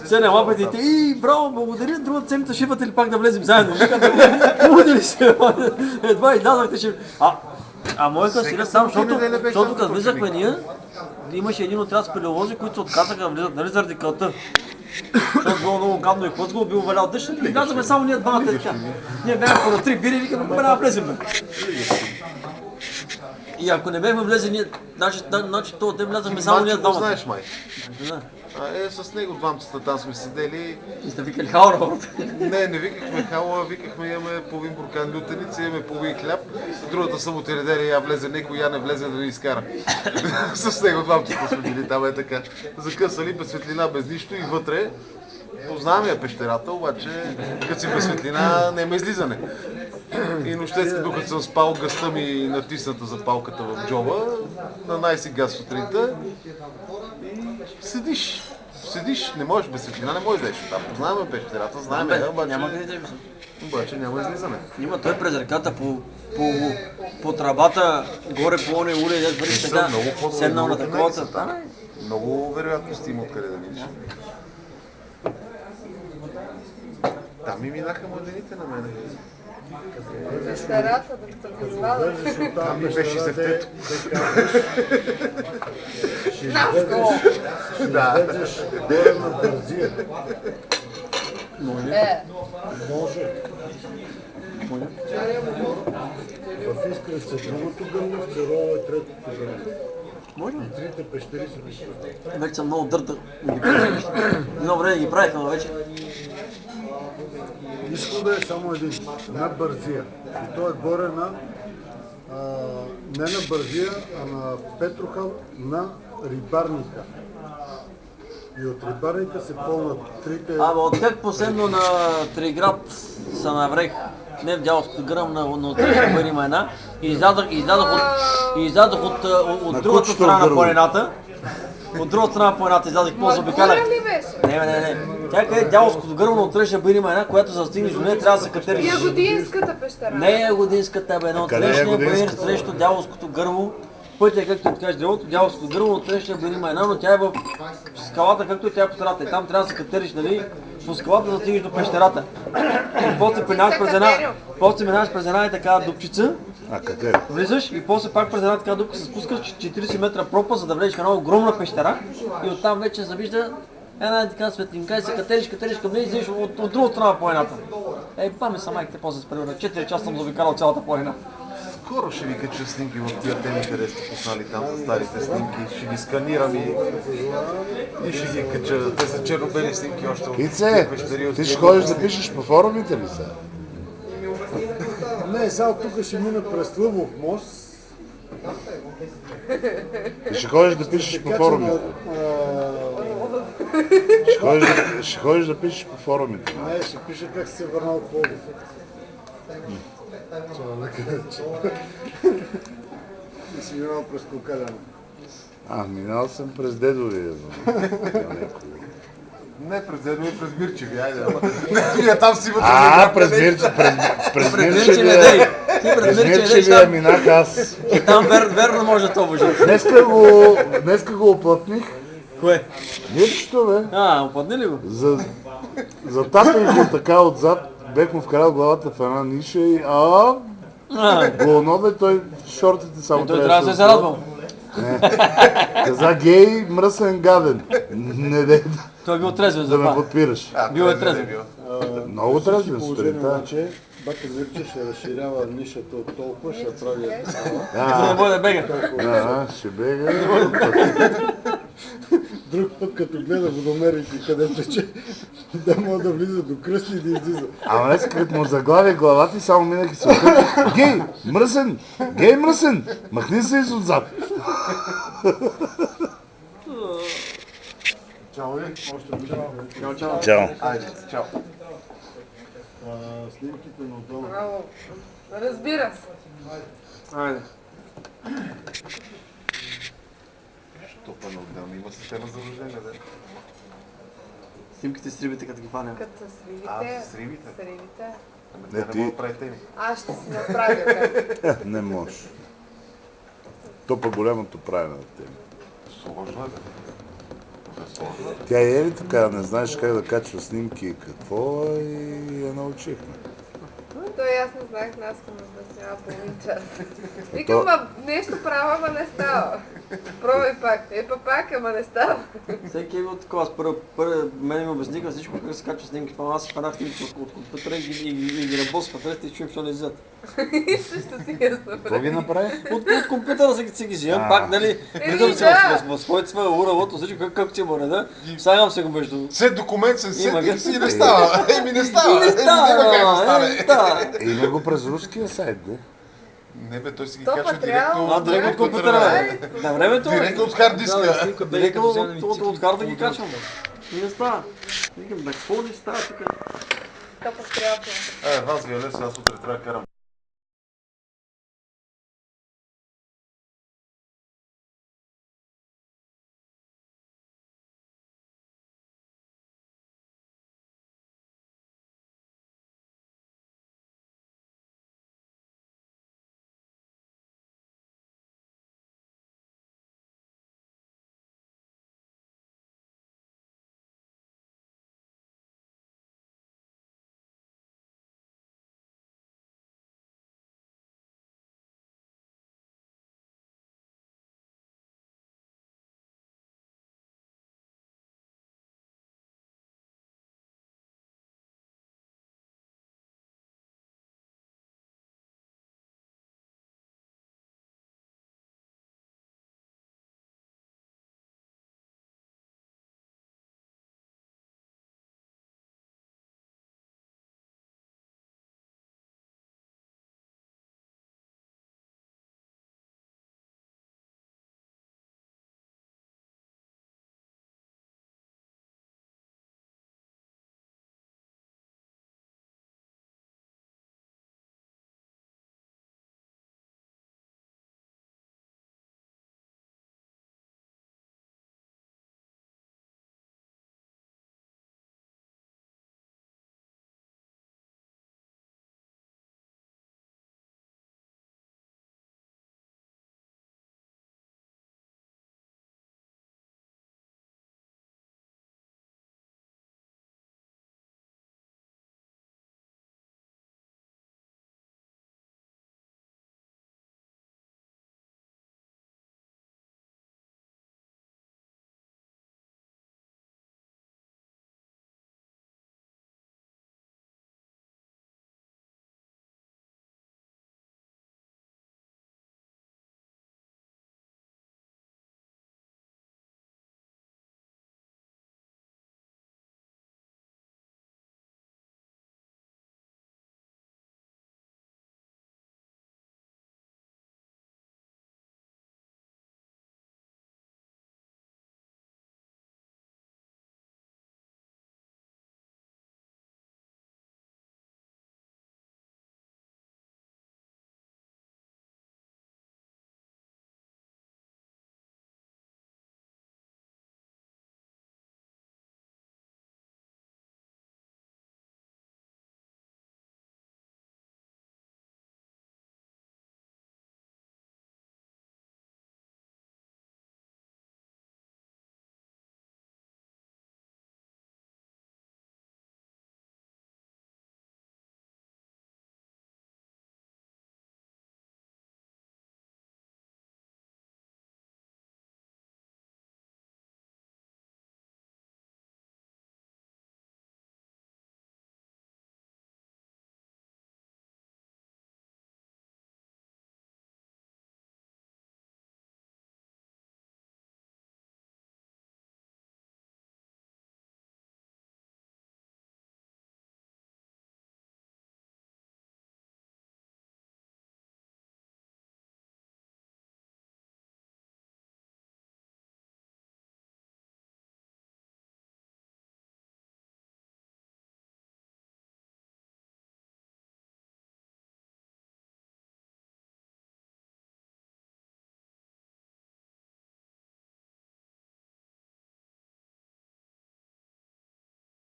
Се не лапетите и браво, благодаря, другата седмица ще имате ли пак да влезем заедно? Луди ли се? Едва излязахте ще... А моята сега само, защото като влизахме ние, имаше един отряд спелеолози, които се отказаха да влизат, нали, заради кълта. Защото било много гадно и хлъзгаво, бил валял дъжд и влязахме само ние двамата така. Ние бяхме по на 3 бири и викаме, няма да влезем. И ако не бяхме влезли ние, значи това те влязахме само ние двамата. Знаеш май. Да. С него двамцата там сме седели. И сте викали хаура. Не викахме хаура, викахме имаме половин буркан лютеница, имаме половин хляб. Другата събота неделя я влезе некой, я не влезе да ни изкара. С него двамцата сме били там е така. Закъсали без светлина, без нищо и вътре. Познаваме я пещерата, обаче като си без светлина няма излизане. И нощеска, докато съм спал, гъста ми натисната запалката в джоба, на най-си газ сутринта и седиш, не можеш без светлина, не можеш да еш там. Познаваме пещерата, знаем я, обаче няма излизане. Има той през реката по тръбата, горе по оне улей, дет върви така, седнал на таковата. Много вероятности има откъде да видиш. Там ми минаха младените на мене. Пещерата, да се познава. Там ми беше севтето. Наско! Да. Горе на Бързия. Може. В Искрец е другото гърло, в Церова е третото гърло. Може ли? И трите пещери са мисля. Вече съм много дърта. Много време ги правихме вече. Изходът е само един, на Бързия. И той е горе на, не на Бързия, а на Петрохан, на Рибарника. И от Рибарника се пълнат трите... От как последно на Триград се наврех, не в дялското гръм, на отрешка бъде има една, и излязох от другата страна на планината. От другата страна на планината излязох по-заобикалях. Мадура ли беше? Не. Тя къде дяволското гърво на отрешка бъде има една, която за да стигнеш до нея трябва да се катериш. Ягодинската пещера. Не е ягодинската, бе, на отрешния бъде срещу дяволското гърво. Пътя е както откажеш древото, дяволското гърво, отрешния бъде има една, но тя е в скалата, както и тя е по страната. И там трябва да се катериш, нали, по скалата да стигнеш до пещерата. И после минаваш през една и така дупчица. къде? Влизаш и после пак през една така дупка се спускаш 40 метра пропаст, за да влезеш в една огромна пещера и оттам вече се вижда една така светлинка и се катериш към нея и излизаш от другата страна на планината. Паме са майките, после с примерно 4 часа съм заобикалял цялата планина. Скоро ще ви кача снимки в тия теми, къде сте пуснали там за старите снимки. Ще ги сканирам и ще ги кача. Те са черно-бели снимки още от пещери. Ти ще ходиш да пишеш по форумите ли са? Не, сега тук ще мина през Лъвов мост. Ти ще ходиш да пишеш по форумите. Ще ходиш да пишеш по форумите. Не, ще пиша как се върнал от Пловдив. И си минал през Кокаляна. Минал съм през Дедовия. Не през Дедовия, през Мирчеви, айде. Вие там си вътре. През Мирчевия. През Мирчевия минах аз. И там верно може да това бъде. Днеска го оплътних. Кое? Мирчето, бе. Оплътни ли го? Затапих го така отзад. Бех му вкарал главата в една ниша и голно бе, той в шортите само той трябва да се радвал. Каза гей, мръсен, гаден. Не дай той бил трезвен да ме подпираш. Бил е трезвен. Много трезвен сутринта. Бака Мирче ще разширява нишата от толкова, ще прави За да бъде бега. Ще бега. Друг път, като гледа водомерите, къде тече, да мога да влиза до кръсти и да излиза. Ама днес, като му заглавя главата и само минах и се отървах. Гей, мръсен! Гей, мръсен! Махни се из отзад! Чао ли? Още Чао. Чао. Айде, чао. Снимките на отдолу. Браво. Разбира се. Айде. Що па-отделно има система за рождение, да? Снимките с рибите, като ги хванем. Като с рибите. С рибите? С рибите. Не мога да правите ми. Аз ще си направя как. Не може. То по голямото прави на теми. Сложно е, бе. Тя е ли така, не знаеш как да качва снимки и какво и я научихме. Той аз не знаех, аз съм обяснява половин час. Викам, ма нещо права, ама не става. Пробвай пак. Пак, ама не става. Всеки има такова. Аз мен ми обясниха всичко как се качва снимки. Аз си фанах снимки от компютъра и ги набосвах и чуем, защо не излизат. Също си я Какво ги направи? От компютъра си ги взимам, пак, нали, влизам се в своите своя уралото, всичко как че му реда, слагам се го между... След документ се Има сети ги. и не става. Еми не става. Не Няма как да стане. Има го през руския сайт, да? Не бе, той си ги То качва материал- директно Директно от компютъра, бе. На времето, бе. Директно от хард диска. Директно от карта ги качвам, бе. И не става. Викам, бе, какво не става тук? То пък трябва. Вас ви е лесно, аз утре трябва да карам